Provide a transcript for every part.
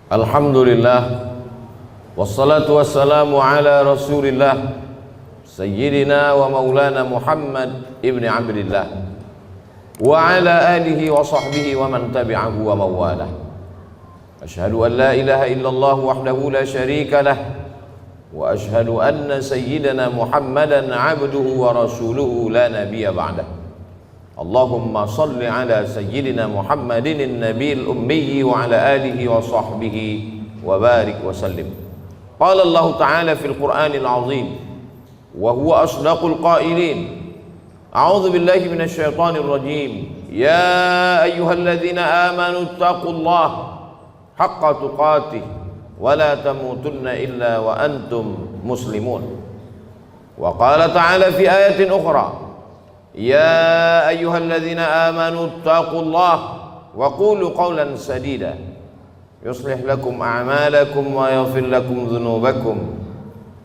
Alhamdulillah, wassalatu wassalamu ala rasulillah Sayyidina wa maulana Muhammad ibn Abdillah wa ala alihi wa sahbihi wa man tabi'ahu wa mawalah. Ashhadu an la ilaha illallah wahdahu la sharika lah wa ashhadu anna sayyidina Muhammadan abduhu wa rasuluhu la nabiyya ba'dah. Allahumma salli ala sayyidina Muhammadin an-nabiyil ummi wa ala alihi wa sahbihi wa barik wa sallim. Qala Allah Ta'ala fil Qur'anil azim wa huwa asdaqul qailin. A'udzu billahi minasy syaithanir rajim. Ya ayyuhalladzina amanu taqullaha haqqa tuqatih wa la tamutunna illa wa antum muslimun. Wa qala ta'ala fi ayatin ukhra, ya ayyuhalladzina amanu taqullaha wa qulu qawlan sadida yuslih lakum a'malakum wa yaghfir lakum dhunubakum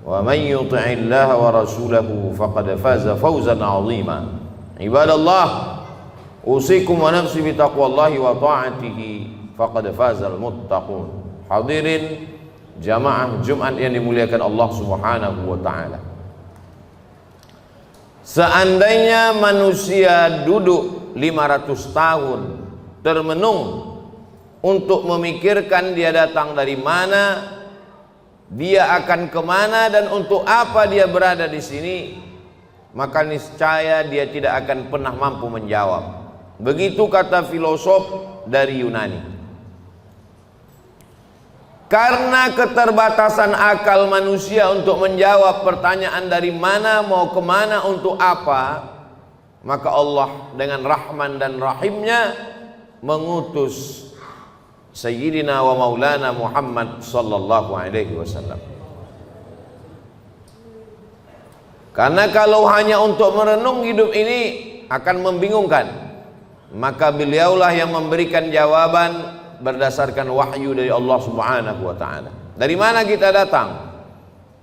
wa man yuti'illaha wa rasulahu faqad faza fawzan 'azima. Ibadallah, usikum wa nafsi bi taqwallahi wa ta'atihi faqad fazal muttaqun. Hadirin jamaah Jumat yang dimuliakan Allah Subhanahu wa taala. Seandainya manusia duduk 500 tahun termenung untuk memikirkan dia datang dari mana, dia akan kemana, dan untuk apa dia berada di sini, maka niscaya dia tidak akan pernah mampu menjawab. Begitu kata filosof dari Yunani. Karena keterbatasan akal manusia untuk menjawab pertanyaan dari mana, mau kemana, untuk apa, maka Allah dengan Rahman dan Rahimnya mengutus Sayyidina wa Maulana Muhammad sallallahu alaihi wasallam. Karena kalau hanya untuk merenung hidup ini akan membingungkan, maka beliaulah yang memberikan jawaban berdasarkan wahyu dari Allah Subhanahu wa taala. Dari mana kita datang?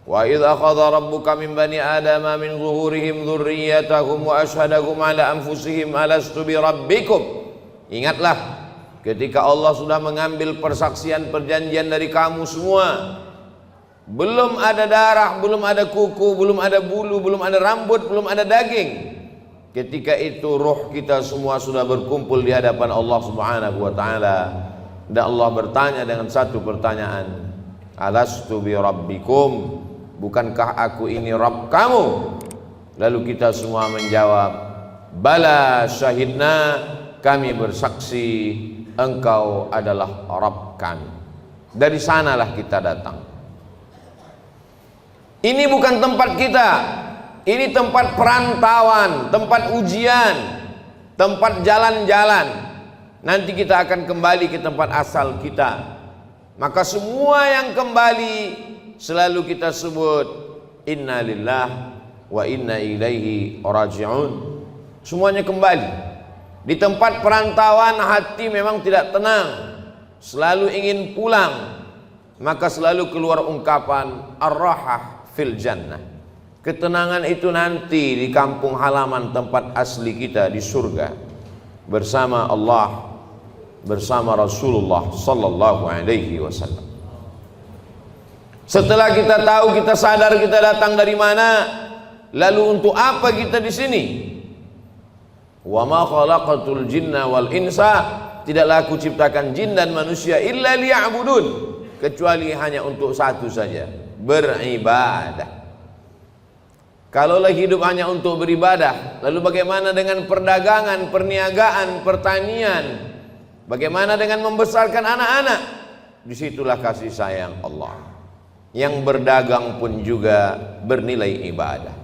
Wa idz akhadha rabbuka min bani adama min zuhurihim dzurriyyatahum wa asyhadahum ala anfusihim alastu bi rabbikum. Ingatlah ketika Allah sudah mengambil persaksian perjanjian dari kamu semua. Belum ada darah, belum ada kuku, belum ada bulu, belum ada rambut, belum ada daging. Ketika itu ruh kita semua sudah berkumpul di hadapan Allah Subhanahu wa taala. Dan Allah bertanya dengan satu pertanyaan, alastu bi rabbikum, bukankah aku ini Rabb kamu? Lalu kita semua menjawab, bala syahidna, kami bersaksi engkau adalah Rabb kami. Dari sanalah kita datang. Ini bukan tempat kita, ini tempat perantauan, tempat ujian, tempat jalan-jalan. Nanti kita akan kembali ke tempat asal kita. Maka semua yang kembali selalu kita sebut inna lillah wa inna ilaihi raji'un. Semuanya kembali. Di tempat perantauan hati memang tidak tenang, selalu ingin pulang. Maka selalu keluar ungkapan ar-rahah fil jannah. Ketenangan itu nanti di kampung halaman tempat asli kita di surga, bersama Allah, bersama Rasulullah sallallahu alaihi wasallam. Setelah kita tahu, kita sadar kita datang dari mana, lalu untuk apa kita di sini? Wa ma khalaqatul jinna wal insa, tidaklah aku ciptakan jin dan manusia illa liya'budun, kecuali hanya untuk satu saja, beribadah. Kalaulah hidup hanya untuk beribadah, lalu bagaimana dengan perdagangan, perniagaan, pertanian? Bagaimana dengan membesarkan anak-anak? Disitulah kasih sayang Allah. Yang berdagang pun juga bernilai ibadah.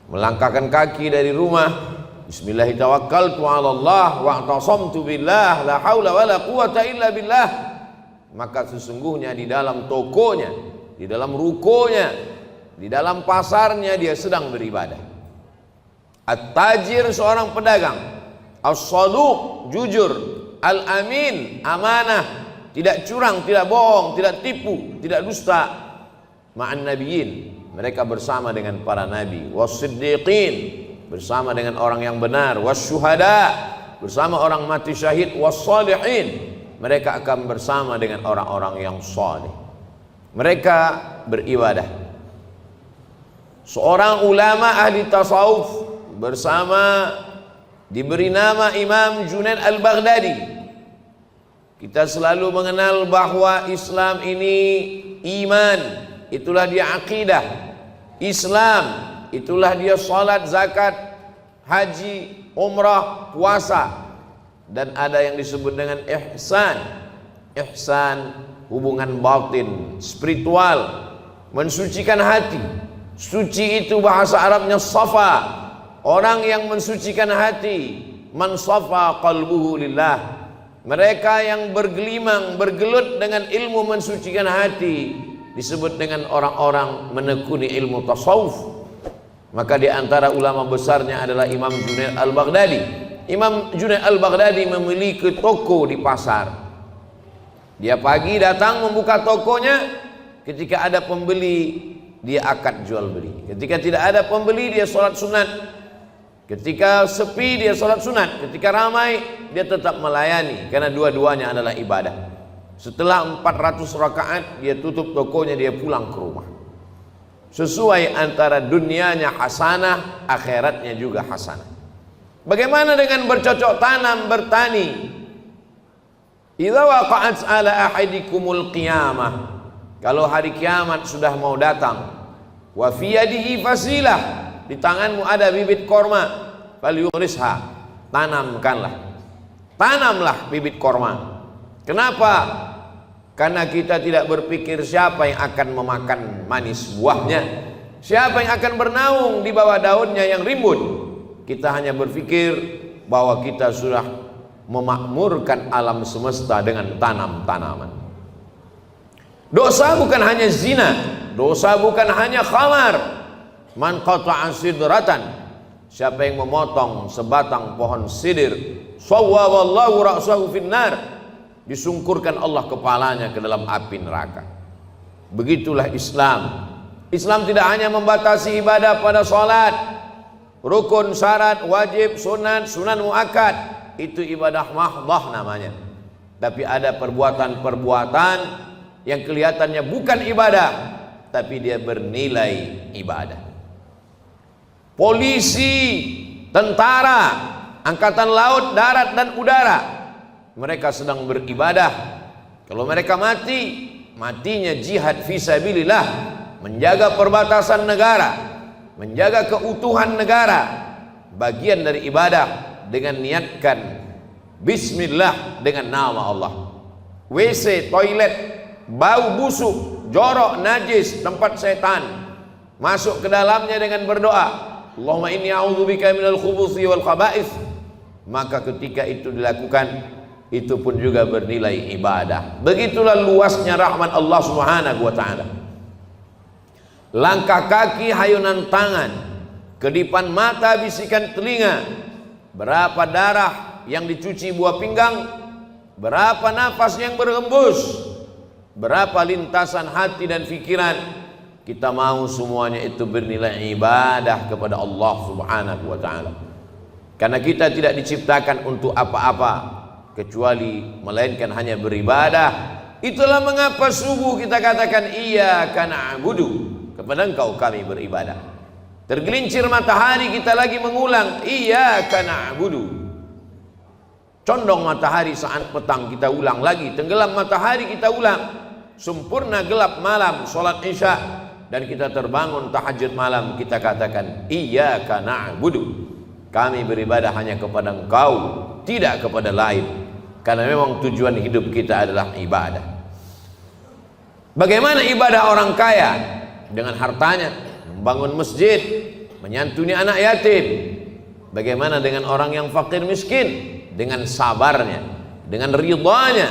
Melangkahkan kaki dari rumah, bismillahirrahmanirrahim, Allah wa'tasamtu billah la haula wala quwata illa billah. Maka sesungguhnya di dalam tokonya, di dalam rukonya, di dalam pasarnya dia sedang beribadah. At-tajir seorang pedagang, as-saduq jujur, al-amin amanah, tidak curang, tidak bohong, tidak tipu, tidak dusta. Ma'an nabiyyin, mereka bersama dengan para nabi. Was-siddiqin, bersama dengan orang yang benar. Was-syuhada, bersama orang mati syahid. Was-salihin, mereka akan bersama dengan orang-orang yang saleh. Mereka beribadah. Seorang ulama ahli tasawuf bersama diberi nama Imam Junaid Al-Baghdadi. Kita selalu mengenal bahwa Islam ini iman, itulah dia akidah. Islam, itulah dia salat, zakat, haji, umrah, puasa. Dan ada yang disebut dengan ihsan. Ihsan, hubungan batin, spiritual, mensucikan hati. Suci itu bahasa Arabnya safa. Orang yang mensucikan hati, man safa qalbuhu lillah. Mereka yang bergelimang, bergelut dengan ilmu mensucikan hati disebut dengan orang-orang menekuni ilmu tasawuf. Maka di antara ulama besarnya adalah Imam Junaid Al-Baghdadi. Imam Junaid Al-Baghdadi memiliki toko di pasar. Dia pagi datang membuka tokonya, ketika ada pembeli dia akad jual beli. Ketika tidak ada pembeli dia sholat sunat. Ketika sepi dia sholat sunat. Ketika ramai dia tetap melayani, karena dua-duanya adalah ibadah. Setelah 400 rakaat dia tutup tokonya, dia pulang ke rumah. Sesuai antara dunianya hasanah, akhiratnya juga hasanah. Bagaimana dengan bercocok tanam, bertani? Idza waqa'at ala ahadikumul qiyamah, kalau hari kiamat sudah mau datang, wa fi yadihi fasilah, di tanganmu ada bibit korma, falyurisha, tanamlah bibit korma. Kenapa? Karena kita tidak berpikir siapa yang akan memakan manis buahnya, siapa yang akan bernaung di bawah daunnya yang rimbun. Kita hanya berpikir bahwa kita sudah memakmurkan alam semesta dengan tanam-tanaman. Dosa bukan hanya zina, dosa bukan hanya khamar. Man qata'a sidratan, siapa yang memotong sebatang pohon sidir, sawwaballahu ra'sahu finnar, disungkurkan Allah kepalanya ke dalam api neraka. Begitulah Islam. Islam tidak hanya membatasi ibadah pada salat, rukun, syarat, wajib, sunat, sunan muakkad, itu ibadah mahdhah namanya. Tapi ada perbuatan-perbuatan yang kelihatannya bukan ibadah, tapi dia bernilai ibadah. Polisi, tentara, angkatan laut, darat dan udara, mereka sedang beribadah. Kalau mereka mati, matinya jihad fisabilillah, menjaga perbatasan negara, menjaga keutuhan negara, bagian dari ibadah. Dengan niatkan bismillah dengan nama Allah. WC, toilet, bau busuk, jorok, najis, tempat setan, masuk ke dalamnya dengan berdoa, Allahumma inni a'udzubika minal khubuthi wal khaba'ith. Maka ketika itu dilakukan, itu pun juga bernilai ibadah. Begitulah luasnya rahmat Allah Subhanahu wa ta'ala. Langkah kaki, hayunan tangan, kedipan mata, bisikan telinga, berapa darah yang dicuci buah pinggang, berapa nafas yang berhembus, berapa lintasan hati dan pikiran, kita mau semuanya itu bernilai ibadah kepada Allah Subhanahu wa ta'ala. Karena kita tidak diciptakan untuk apa-apa kecuali melainkan hanya beribadah. Itulah mengapa subuh kita katakan iyyaka na'budu, kepada Engkau kami beribadah. Tergelincir matahari kita lagi mengulang iyyaka na'budu. Condong matahari saat petang kita ulang lagi, tenggelam matahari kita ulang, sempurna gelap malam salat isya, dan kita terbangun tahajud malam, kita katakan iyyaka na'budu, kami beribadah hanya kepada Engkau, tidak kepada lain. Karena memang tujuan hidup kita adalah ibadah. Bagaimana ibadah orang kaya? Dengan hartanya membangun masjid, menyantuni anak yatim. Bagaimana dengan orang yang fakir miskin? Dengan sabarnya, dengan ridhanya,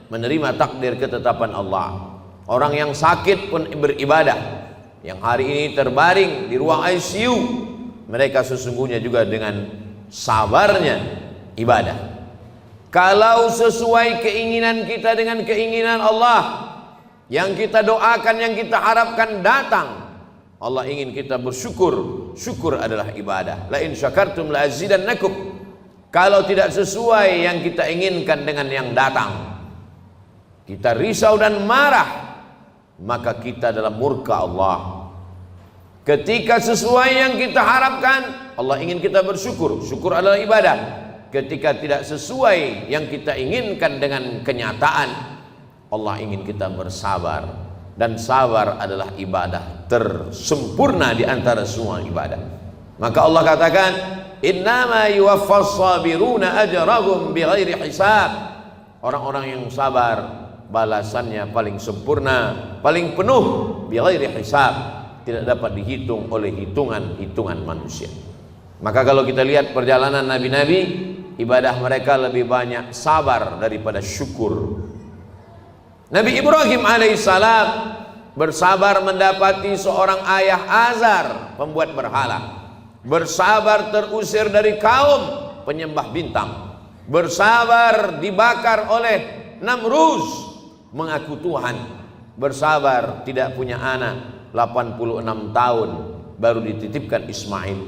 menerima takdir ketetapan Allah. Orang yang sakit pun beribadah. Yang hari ini terbaring di ruang ICU, mereka sesungguhnya juga dengan sabarnya ibadah. Kalau sesuai keinginan kita dengan keinginan Allah, yang kita doakan, yang kita harapkan datang, Allah ingin kita bersyukur. Syukur adalah ibadah. La in syakartum la azidannakum. Kalau tidak sesuai yang kita inginkan dengan yang datang, kita risau dan marah, maka kita dalam murka Allah. Ketika sesuai yang kita harapkan, Allah ingin kita bersyukur. Syukur adalah ibadah. Ketika tidak sesuai yang kita inginkan dengan kenyataan, Allah ingin kita bersabar. Dan sabar adalah ibadah tersempurna di antara semua ibadah. Maka Allah katakan, innama yuwaffas sabiruna ajrahum bighairi hisab. Orang-orang yang sabar balasannya paling sempurna, paling penuh, bighairi hisab, tidak dapat dihitung oleh hitungan manusia. Maka kalau kita lihat perjalanan nabi-nabi, ibadah mereka lebih banyak sabar daripada syukur. Nabi Ibrahim alaihissalam bersabar mendapati seorang ayah Azar, pembuat berhala. Bersabar terusir dari kaum penyembah bintang. Bersabar dibakar oleh Namruz, mengaku Tuhan. Bersabar tidak punya anak, 86 tahun baru dititipkan Ismail.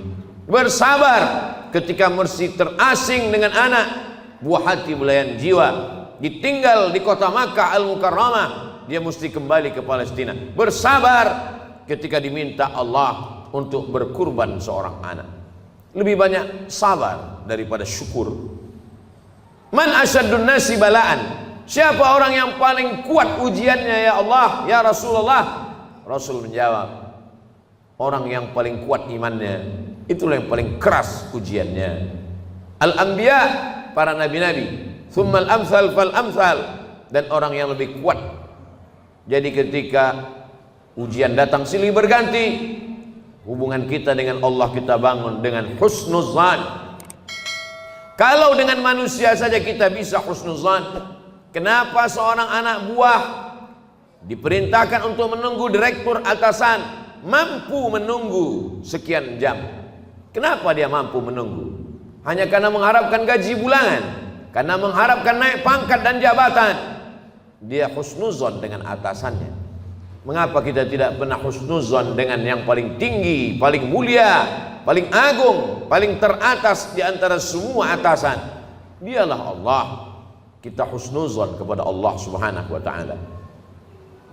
Bersabar ketika mesti terasing dengan anak, buah hati belayan jiwa, ditinggal di kota Makkah Al-Mukarramah, dia mesti kembali ke Palestina. Bersabar ketika diminta Allah untuk berkurban seorang anak. Lebih banyak sabar daripada syukur. Man asyaddun nasi balaan, siapa orang yang paling kuat ujiannya ya Allah, ya Rasulullah? Rasul menjawab, orang yang paling kuat imannya, itulah yang paling keras ujiannya. Al-anbiya, para nabi-nabi, thummal amsal fal amsal, dan orang yang lebih kuat. Jadi ketika ujian datang silih berganti, hubungan kita dengan Allah kita bangun dengan husnuzan. Kalau dengan manusia saja kita bisa husnuzan, kenapa seorang anak buah diperintahkan untuk menunggu direktur atasan mampu menunggu sekian jam? Kenapa dia mampu menunggu? Hanya karena mengharapkan gaji bulanan, karena mengharapkan naik pangkat dan jabatan. Dia husnuzon dengan atasannya. Mengapa kita tidak pernah husnuzon dengan yang paling tinggi, paling mulia, paling agung, paling teratas di antara semua atasan? Dialah Allah. Kita husnuzon kepada Allah Subhanahu wa taala.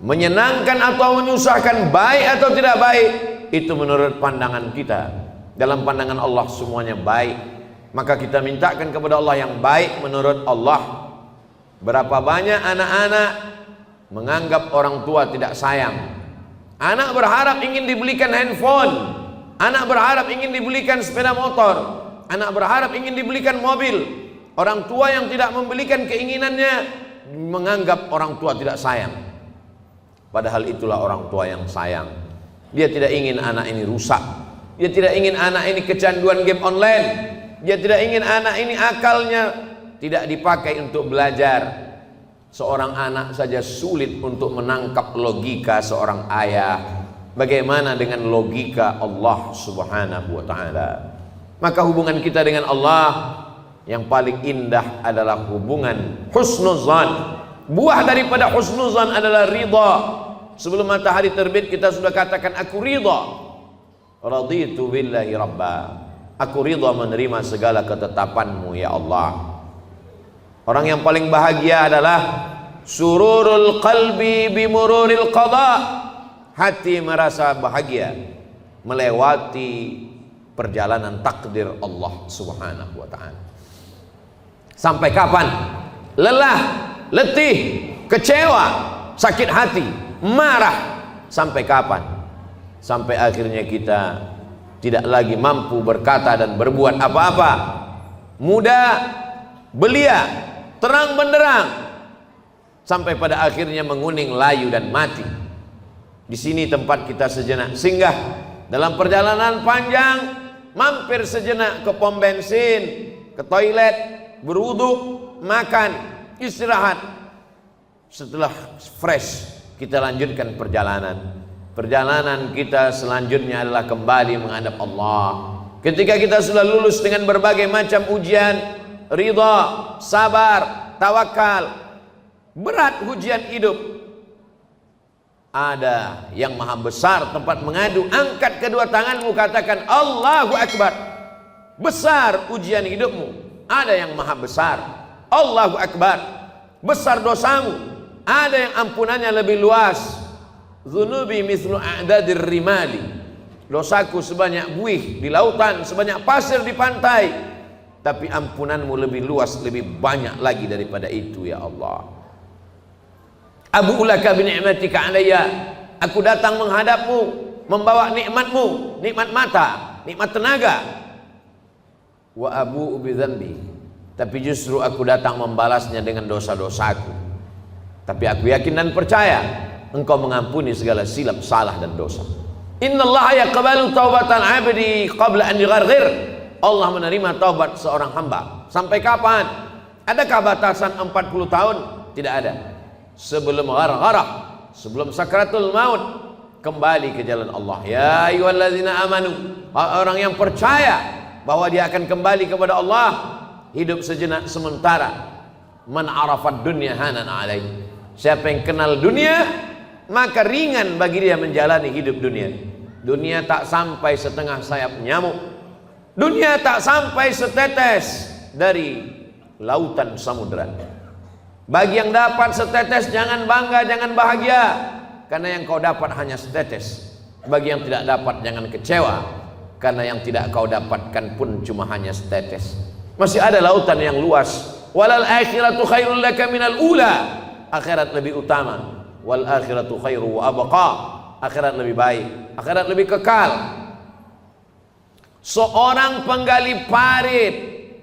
Menyenangkan atau menyusahkan, baik atau tidak baik, itu menurut pandangan kita. Dalam pandangan Allah semuanya baik. Maka kita mintakan kepada Allah yang baik menurut Allah. Berapa banyak anak-anak menganggap orang tua tidak sayang. Anak berharap ingin dibelikan handphone, anak berharap ingin dibelikan sepeda motor, anak berharap ingin dibelikan mobil. Orang tua yang tidak membelikan keinginannya menganggap orang tua tidak sayang. Padahal itulah orang tua yang sayang. Dia tidak ingin anak ini rusak. Dia tidak ingin anak ini kecanduan game online. Dia tidak ingin anak ini akalnya tidak dipakai untuk belajar. Seorang anak saja sulit untuk menangkap logika seorang ayah. Bagaimana dengan logika Allah Subhanahu wa taala? Maka hubungan kita dengan Allah yang paling indah adalah hubungan husnuzan. Buah daripada husnuzan adalah ridha. Sebelum matahari terbit kita sudah katakan aku ridha. Raditu billahi rabba. Aku ridha menerima segala ketetapanmu ya Allah. Orang yang paling bahagia adalah sururul qalbi bimururil qada. Hati merasa bahagia melewati perjalanan takdir Allah Subhanahu wa taala. Sampai kapan? Lelah, letih, kecewa, sakit hati, marah. Sampai kapan? Sampai akhirnya kita tidak lagi mampu berkata dan berbuat apa-apa. Muda, belia, terang benderang, sampai pada akhirnya menguning, layu dan mati. Di sini tempat kita sejenak singgah dalam perjalanan panjang, mampir sejenak ke pom bensin, ke toilet, berwudu, makan, istirahat. Setelah fresh, kita lanjutkan perjalanan. Perjalanan kita selanjutnya adalah kembali menghadap Allah. Ketika kita sudah lulus dengan berbagai macam ujian, ridha, sabar, tawakal, berat ujian hidup, ada yang maha besar tempat mengadu. Angkat kedua tanganmu, katakan Allahu Akbar. Besar ujian hidupmu, ada yang maha besar. Allahu Akbar. Besar dosamu, ada yang ampunannya lebih luas. Dzunubi mithlu a'dadir rimali, dosaku sebanyak buih di lautan, sebanyak pasir di pantai, tapi ampunanmu lebih luas, lebih banyak lagi daripada itu ya Allah. Abu'u laka bi ni'matika alayya, aku datang menghadapmu membawa nikmatmu, nikmat mata, nikmat tenaga. Wa abu'u bi dzambi, tapi justru aku datang membalasnya dengan dosa-dosaku. Tapi aku yakin dan percaya Engkau mengampuni segala silap, salah dan dosa. Innallaha yaqbalu taubatan 'abdi qabla an yugharghir. Allah menerima taubat seorang hamba. Sampai kapan? Adakah batasan 40 tahun? Tidak ada. Sebelum ghargharah, sebelum sakratul maut, kembali ke jalan Allah. Ya ayyuhalladzina amanu, orang yang percaya bahwa dia akan kembali kepada Allah, hidup sejenak sementara. Man arafad dunya hanan alaih. Siapa yang kenal dunia, maka ringan bagi dia menjalani hidup dunia. Dunia tak sampai setengah sayap nyamuk. Dunia tak sampai setetes dari lautan samudera. Bagi yang dapat setetes, jangan bangga, jangan bahagia, karena yang kau dapat hanya setetes. Bagi yang tidak dapat, jangan kecewa, karena yang tidak kau dapatkan pun cuma hanya setetes. Masih ada lautan yang luas. Walal akhiratu khairul laka minal ula. Akhirat lebih utama. Wal akhiratu khairu wa abqa. Akhirat lebih baik, akhirat lebih kekal. Seorang penggali parit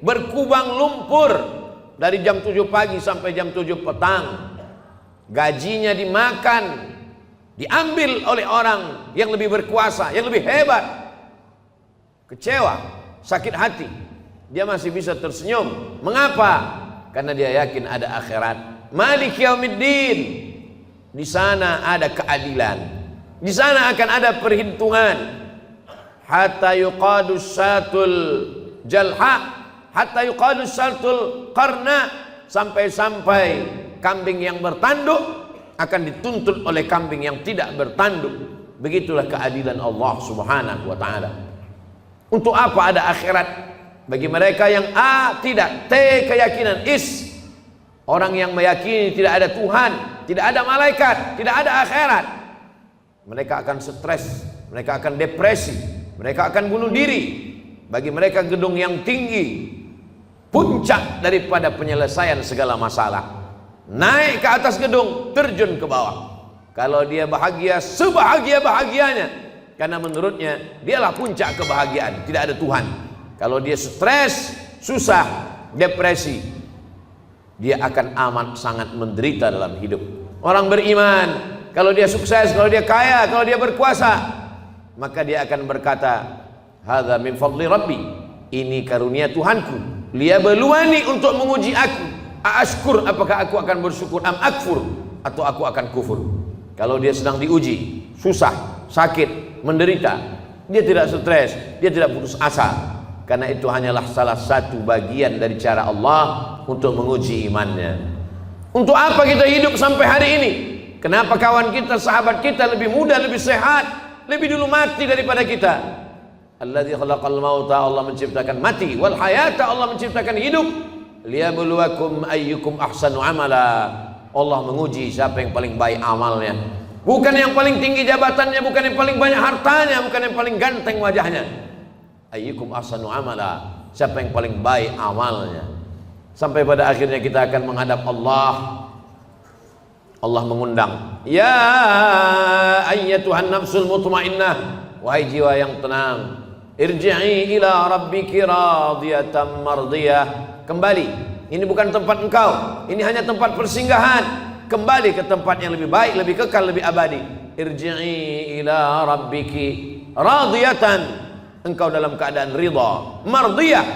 berkubang lumpur dari jam 7 pagi sampai jam 7 petang, gajinya dimakan, diambil oleh orang yang lebih berkuasa, yang lebih hebat. Kecewa, sakit hati, dia masih bisa tersenyum. Mengapa? Karena dia yakin ada akhirat. Malik yaumiddin, di sana ada keadilan, di sana akan ada perhitungan. Hatta yuqadus satul jalha, hatta yuqadus satul qarna, sampai-sampai kambing yang bertanduk akan dituntut oleh kambing yang tidak bertanduk. Begitulah keadilan Allah Subhanahu wa ta'ala. Untuk apa ada akhirat? Bagi mereka yang A, tidak, T, keyakinan, is, orang yang meyakini tidak ada Tuhan, tidak ada malaikat, tidak ada akhirat, mereka akan stres, mereka akan depresi, mereka akan bunuh diri. Bagi mereka gedung yang tinggi, puncak daripada penyelesaian segala masalah. Naik ke atas gedung, terjun ke bawah. Kalau dia bahagia, sebahagia-bahagianya, karena menurutnya dialah puncak kebahagiaan, tidak ada Tuhan. Kalau dia stres, susah, depresi, dia akan amat sangat menderita dalam hidup. Orang beriman, kalau dia sukses, kalau dia kaya, kalau dia berkuasa, maka dia akan berkata, hadza min fadli rabbi, ini karunia Tuhanku, liyabluwani, untuk menguji aku, aashkur, apakah aku akan bersyukur, am akfur, atau aku akan kufur. Kalau dia sedang diuji, susah, sakit, menderita, dia tidak stres, dia tidak putus asa, karena itu hanyalah salah satu bagian dari cara Allah untuk menguji imannya. Untuk apa kita hidup sampai hari ini? Kenapa kawan kita, sahabat kita lebih muda, lebih sehat, lebih dulu mati daripada kita? Alladzi khalaqal mauta, Allah menciptakan mati, wal hayata, Allah menciptakan hidup, liyabluwakum ayyukum ahsanu amala. Allah menguji siapa yang paling baik amalnya. Bukan yang paling tinggi jabatannya, bukan yang paling banyak hartanya, bukan yang paling ganteng wajahnya. Ayyukum ahsanu amala, siapa yang paling baik amalnya. Sampai pada akhirnya kita akan menghadap Allah. Allah mengundang, ya ayyatuhan nafsul mutmainnah, wahai jiwa yang tenang, irji'i ila rabbiki radiyatan mardiyah. Kembali, ini bukan tempat engkau, ini hanya tempat persinggahan. Kembali ke tempat yang lebih baik, lebih kekal, lebih abadi. Irji'i ila rabbiki radiyatan, engkau dalam keadaan ridha, mardiyah,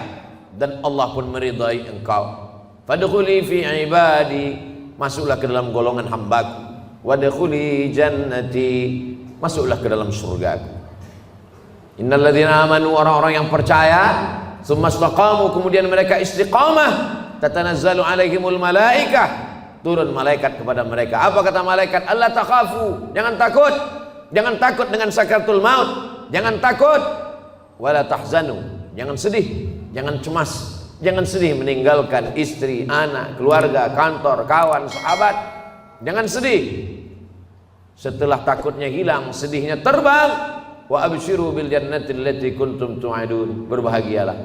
dan Allah pun meridai engkau. Fadkhuli fi ibadi, masuklah ke dalam golongan hambaku. Wadkhuli jannati, masuklah ke dalam surgaku. Innal ladzina amanu, orang-orang yang percaya, tsumma istaqamu, kemudian mereka istiqamah, tatanazzalu alaihimul malaikah, turun malaikat kepada mereka. Apa kata malaikat? Allah takhafu, jangan takut, jangan takut dengan sakaratul maut, jangan takut. Wala tahzanu, jangan sedih, jangan cemas, jangan sedih meninggalkan istri, anak, keluarga, kantor, kawan, sahabat. Jangan sedih. Setelah takutnya hilang, sedihnya terbang. Wa abshiru bil jannati allati kuntum tu'adun. Berbahagialah,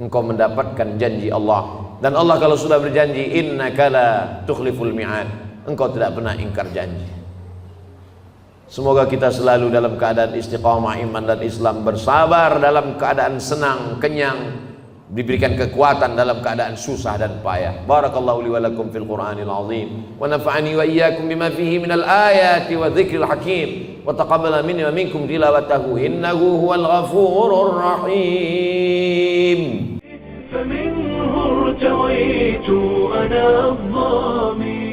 engkau mendapatkan janji Allah. Dan Allah kalau sudah berjanji, innaka la tukhliful mi'ad, engkau tidak pernah ingkar janji. Semoga kita selalu dalam keadaan istiqamah iman dan Islam, bersabar dalam keadaan senang, kenyang, diberikan kekuatan dalam keadaan susah dan payah. Barakallahu li wa lakum fil Qur'anil azim wa nafa'ani wa iyyakum bima fihi minal ayati wa dzikril hakim wa taqabbala minni wa minkum tilawatahu innahu huwal ghafurur rahim. فمنه ارتويت أنا الظامي